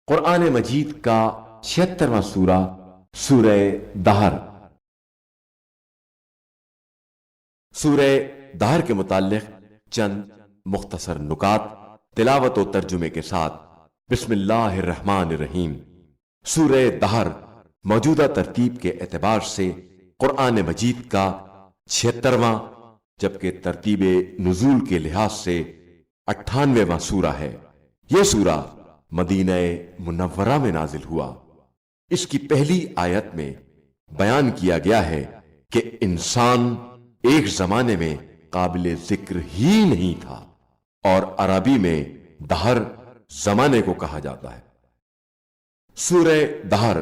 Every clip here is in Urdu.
قرآن مجید کا 76واں سورہ سورہ دہر۔ سورہ دہر کے متعلق چند مختصر نکات تلاوت و ترجمے کے ساتھ۔ بسم اللہ الرحمن الرحیم۔ سورہ دہر موجودہ ترتیب کے اعتبار سے قرآن مجید کا 76واں جبکہ ترتیب نزول کے لحاظ سے 98واں سورہ ہے۔ یہ سورہ مدینہ منورہ میں نازل ہوا۔ اس کی پہلی آیت میں بیان کیا گیا ہے کہ انسان ایک زمانے میں قابل ذکر ہی نہیں تھا، اور عربی میں دہر زمانے کو کہا جاتا ہے۔ سورہ دہر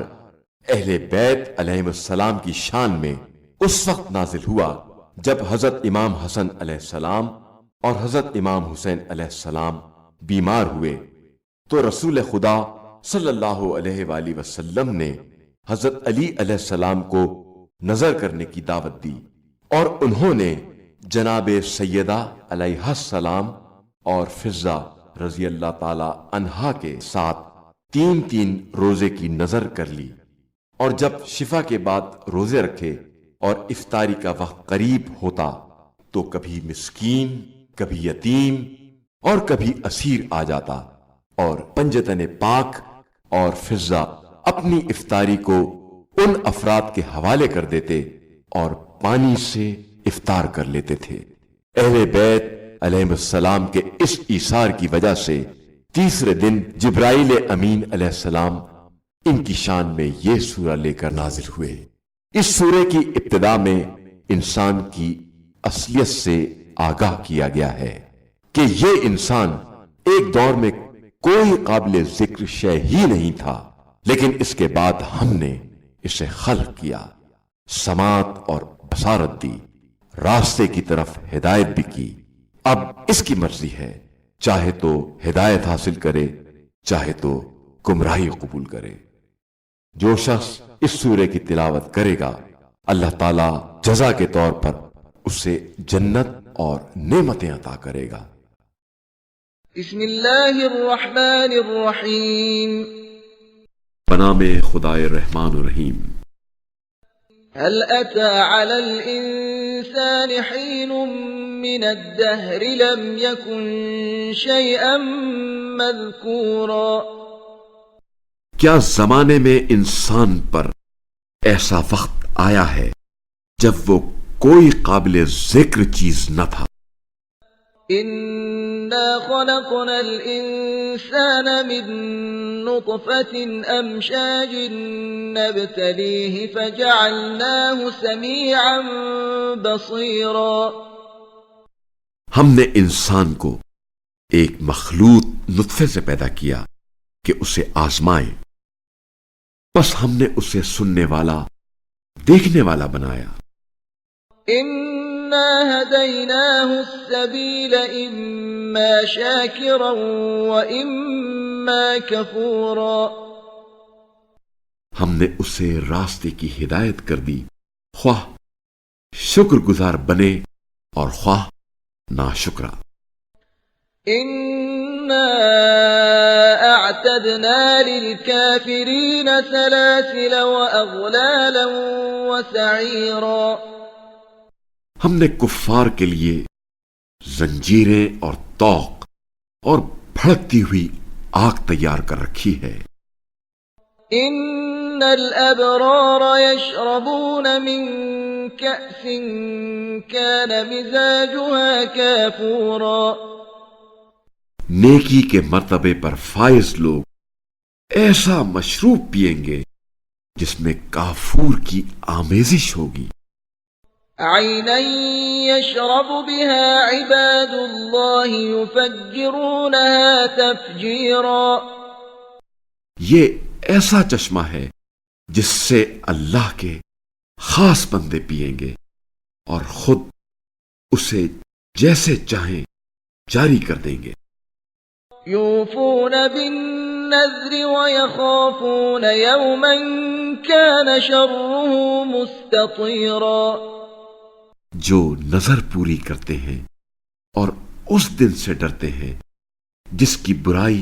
اہل بیت علیہ السلام کی شان میں اس وقت نازل ہوا جب حضرت امام حسن علیہ السلام اور حضرت امام حسین علیہ السلام بیمار ہوئے، تو رسول خدا صلی اللہ علیہ وآلہ وسلم نے حضرت علی علیہ السلام کو نظر کرنے کی دعوت دی، اور انہوں نے جناب سیدہ علیہ السلام اور فضہ رضی اللہ تعالی عنہا کے ساتھ 3 روزے کی نظر کر لی، اور جب شفا کے بعد روزے رکھے اور افطاری کا وقت قریب ہوتا تو کبھی مسکین، کبھی یتیم اور کبھی اسیر آ جاتا، اور پنجتن پاک اور فضہ اپنی افطاری کو ان افراد کے حوالے کر دیتے اور پانی سے افطار کر لیتے تھے۔ اہل بیت علیہ السلام کے اس ایثار کی وجہ سے تیسرے دن جبرائیل امین علیہ السلام ان کی شان میں یہ سورہ لے کر نازل ہوئے۔ اس سورے کی ابتدا میں انسان کی اصلیت سے آگاہ کیا گیا ہے کہ یہ انسان ایک دور میں کوئی قابل ذکر شے ہی نہیں تھا، لیکن اس کے بعد ہم نے اسے خلق کیا، سماعت اور بصارت دی، راستے کی طرف ہدایت بھی کی۔ اب اس کی مرضی ہے، چاہے تو ہدایت حاصل کرے، چاہے تو گمراہی قبول کرے۔ جو شخص اس سورے کی تلاوت کرے گا، اللہ تعالی جزا کے طور پر اسے جنت اور نعمتیں عطا کرے گا۔ بسم اللہ الرحمن الرحیم۔ بنام خدائے رحمان الرحیم۔ هل أتى على الإنسان حين من الدهر لم يكن شيئا مذكورا؟ کیا زمانے میں انسان پر ایسا وقت آیا ہے جب وہ کوئی قابل ذکر چیز نہ تھا؟ إنا خلقنا الإنسان من نطفة أمشاج نبتليه فجعلناه سميعا بصيرا۔ ہم نے انسان کو ایک مخلوط نطفے سے پیدا کیا کہ اسے آزمائے، بس ہم نے اسے سننے والا، دیکھنے والا بنایا۔ إنا هديناه السبيل إما شاكرا وإما كفورا۔ ہم نے اسے راستے کی ہدایت کر دی، خواہ شکر گزار بنے اور خواہ ناشکرا۔ إنا أعتدنا للكافرين سلاسل وأغلالا وسعيرا۔ ہم نے کفار کے لیے زنجیریں اور طوق اور بھڑکتی ہوئی آگ تیار کر رکھی ہے۔ ان الابرار يشربون من كأس كان مزاجها كافورا۔ نیکی کے مرتبے پر فائز لوگ ایسا مشروب پیئیں گے جس میں کافور کی آمیزش ہوگی۔ عینا یشرب بها عباد اللہ یفجرونها تفجیرا۔ یہ ایسا چشمہ ہے جس سے اللہ کے خاص بندے پیئیں گے اور خود اسے جیسے چاہیں جاری کر دیں گے۔ یوفون بالنذر ویخافون یوما کان شره مستطیرا۔ جو نظر پوری کرتے ہیں اور اس دن سے ڈرتے ہیں جس کی برائی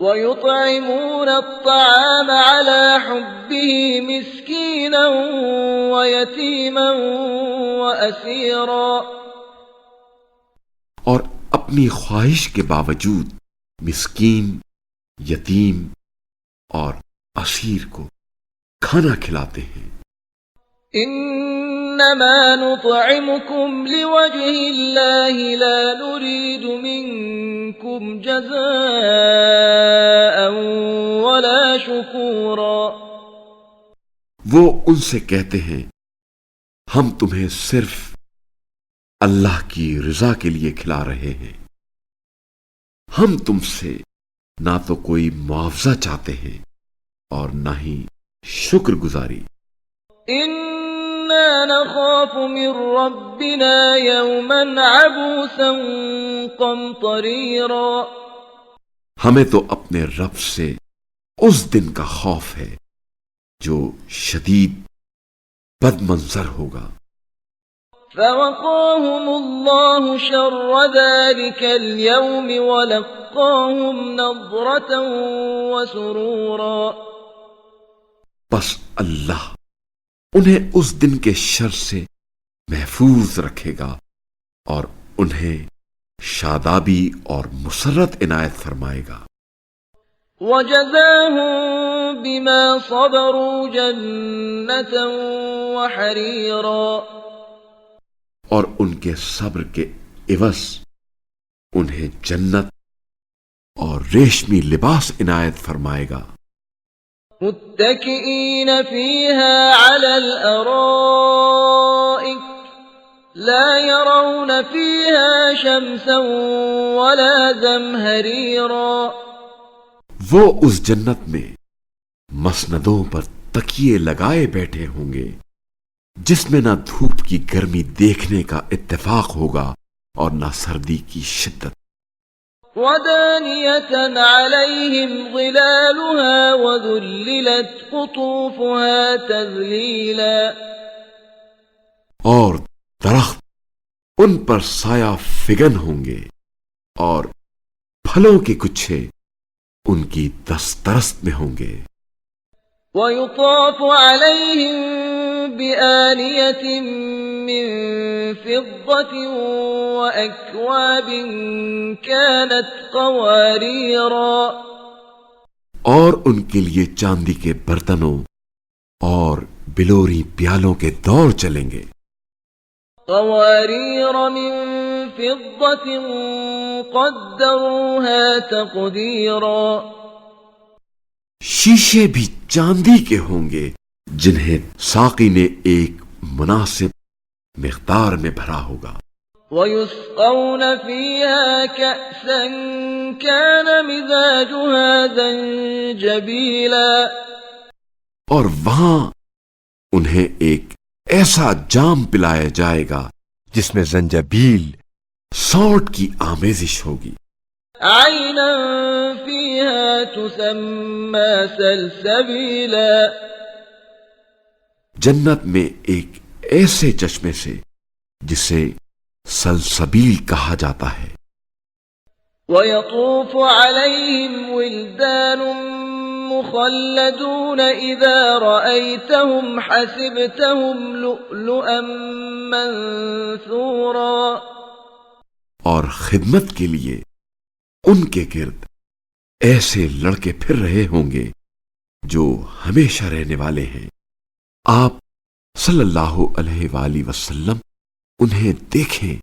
ويطعمون الطعام على حبه مسكينا ويتيما وأسيرا اور اپنی خواہش کے باوجود مسکین، یتیم اور اسیر کو کھانا کھلاتے ہیں۔ إنما نطعمكم لوجه الله لا نريد منكم جزاء ولا شكورا وہ ان سے کہتے ہیں ہم تمہیں صرف اللہ کی رضا کے لیے کھلا رہے ہیں، ہم تم سے نہ تو کوئی معاوضہ چاہتے ہیں اور نہ ہی شکر گزاری۔ إنا نخاف من ربنا يوما عبوسا قمطريرا ہمیں تو اپنے رب سے اس دن کا خوف ہے جو شدید بد منظر ہوگا۔ فوقاهم الله شر ذلك اليوم ولقاهم نضرة وسرورا بس اللہ انہیں اس دن کے شر سے محفوظ رکھے گا اور انہیں شادابی اور مسرت عنایت فرمائے گا۔ وجزاهم بما صبروا جنة وحريرا اور ان کے صبر کے عوض انہیں جنت اور ریشمی لباس عنایت فرمائے گا۔ متكئين فيها على الأرائك لا يرون فيها شمسا ولا زمهريرا وہ اس جنت میں مسندوں پر تکیے لگائے بیٹھے ہوں گے جس میں نہ دھوپ کی گرمی دیکھنے کا اتفاق ہوگا اور نہ سردی کی شدت۔ ودانية عليهم ظلالها وذللت قطوفها تذليلا اور درخت ان پر سایہ فگن ہوں گے اور پھلوں کے گچھے ان کی دسترست میں ہوں گے۔ ويطاف عليهم بآنية من فضة وأكواب كانت قواريرا اور ان کے لیے چاندی کے برتنوں اور بلوری پیالوں کے دور چلیں گے۔ قوارير من فضة قدروها تقديرا شیشے بھی چاندی کے ہوں گے جنہیں ساقی نے ایک مناسب مقدار میں بھرا ہوگا۔ ويسقون فيها كأسا كان مزاجها زنجبيلا اور وہاں انہیں ایک ایسا جام پلایا جائے گا جس میں زنجبیل سونٹ کی آمیزش ہوگی۔ عينا فيها تسمى سلسبيلا جنت میں ایک ایسے چشمے سے جسے سلسبیل کہا جاتا ہے۔ ويطوف عليهم ولدان مخلدون إذا رأيتهم حسبتهم لؤلؤا منثورا اور خدمت کے لیے ان کے گرد ایسے لڑکے پھر رہے ہوں گے جو ہمیشہ رہنے والے ہیں۔ آپ صلی اللہ علیہ وآلہ وسلم انہیں دیکھیں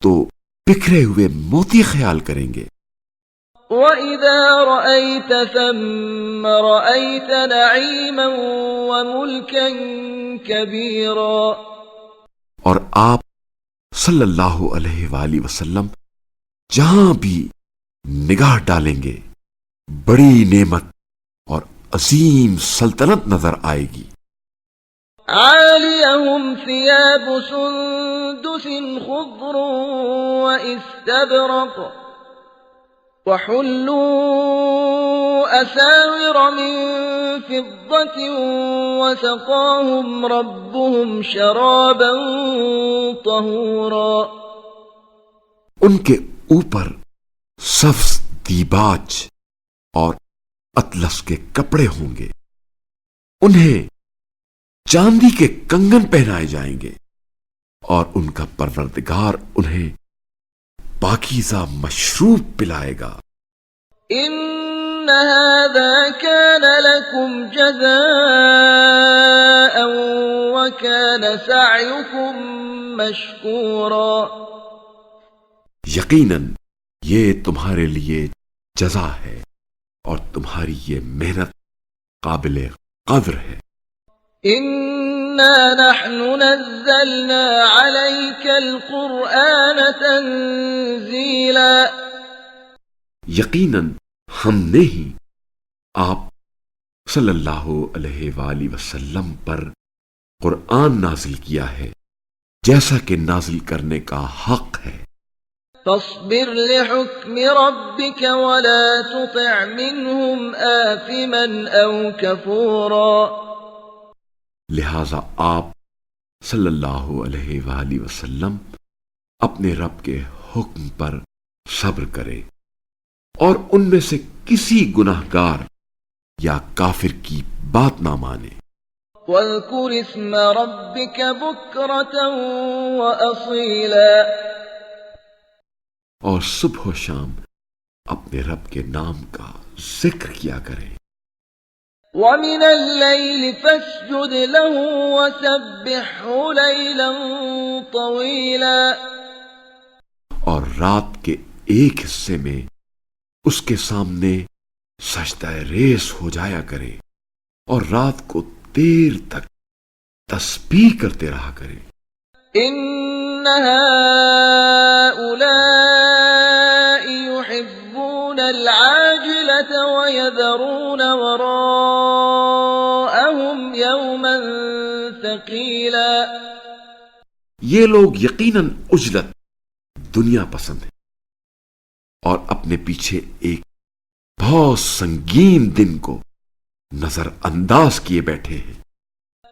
تو بکھرے ہوئے موتی خیال کریں گے۔ وَإِذَا رَأَيْتَ ثَمَّ رَأَيْتَ نَعِيمًا وَمُلْكًا كَبِيرًا اور آپ صلی اللہ علیہ وآلہ وسلم جہاں بھی نگاہ ڈالیں گے بڑی نعمت اور عظیم سلطنت نظر آئے گی۔ عَالِيَهُمْ ثِيَابُ سُندُسٍ خُضْرٌ وَإِسْتَبْرَقٌ وَحُلُّوا أَسَاوِرَ مِن فِضَّةٍ وَسَقَاهُمْ رَبُّهُمْ شَرَابًا طَهُورًا ان کے اوپر سبز دیباج اور اطلس کے کپڑے ہوں گے. انہیں چاندی کے کنگن پہنائے جائیں گے اور ان کا پروردگار انہیں پاکیزہ مشروب پلائے گا. إن هذا كان لكم جزاء وكان سعيكم مشكورا. یقیناً یہ تمہارے لیے جزا ہے اور تمہاری یہ محنت قابل قدر ہے. إنا نحن نزلنا عليك القرآن تنزيلا. یقیناً ہم نے ہی آپ صلی اللہ علیہ وآلہ وسلم پر قرآن نازل کیا ہے جیسا کہ نازل کرنے کا حق ہے. فاصبر لحكم ربك ولا تطع منهم آثما أو كفورا. لہذا آپ صلی اللہ علیہ وآلہ وسلم اپنے رب کے حکم پر صبر کرے اور ان میں سے کسی گناہگار یا کافر کی بات نہ مانے. واذكر اسم ربك بكرة وأصيلا. اور صبح و شام اپنے رب کے نام کا ذکر کیا کرے. ومن الليل فاسجد له وسبحه ليلا طويلا. اور رات کے ایک حصے میں اس کے سامنے سجدہ ریز ہو جایا کرے اور رات کو دیر تک تسبیح کرتے رہا کرے. إن هؤلاء يحبون العاجلة ويذرون وراءهم يوما ثقيلا. یہ لوگ یقیناً عجلت دنیا پسند ہے اور اپنے پیچھے ایک بہت سنگین دن کو نظر انداز کیے بیٹھے ہیں.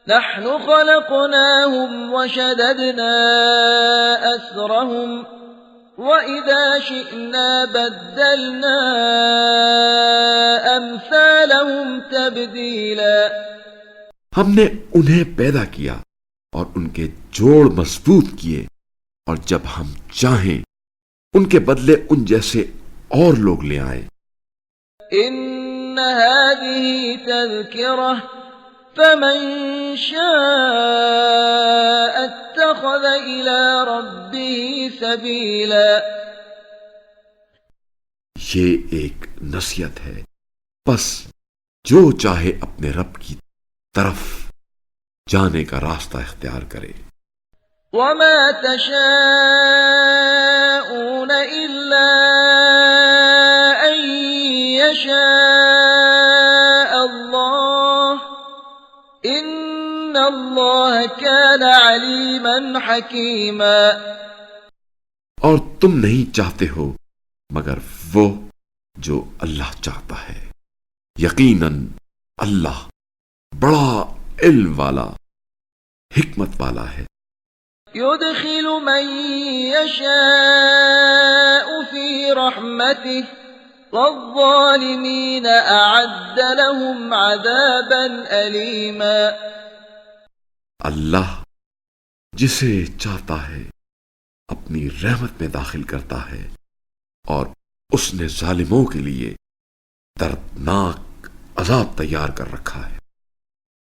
نحن خلقناهم وشددنا أسرهم وإذا شئنا بدلنا أمثالهم تبديلا. ہم نے انہیں پیدا کیا اور ان کے جوڑ مضبوط کیے اور جب ہم چاہیں ان کے بدلے ان جیسے اور لوگ لے آئیں. إن هذه تذكرة فمن شاء اتخذ إلى ربه سبيلا. یہ ایک نصیحت ہے، بس جو چاہے اپنے رب کی طرف جانے کا راستہ اختیار کرے. وما تشاءون إلا أن يشاء الله إن الله كان عليما حكيما. اور تم نہیں چاہتے ہو مگر وہ جو اللہ چاہتا ہے. یقیناً اللہ بڑا علم والا حکمت والا ہے. يدخل من يشاء في رحمته والظالمين أعد لهم عذابا أليما. اللہ جسے چاہتا ہے اپنی رحمت میں داخل کرتا ہے اور اس نے ظالموں کے لیے دردناک عذاب تیار کر رکھا ہے.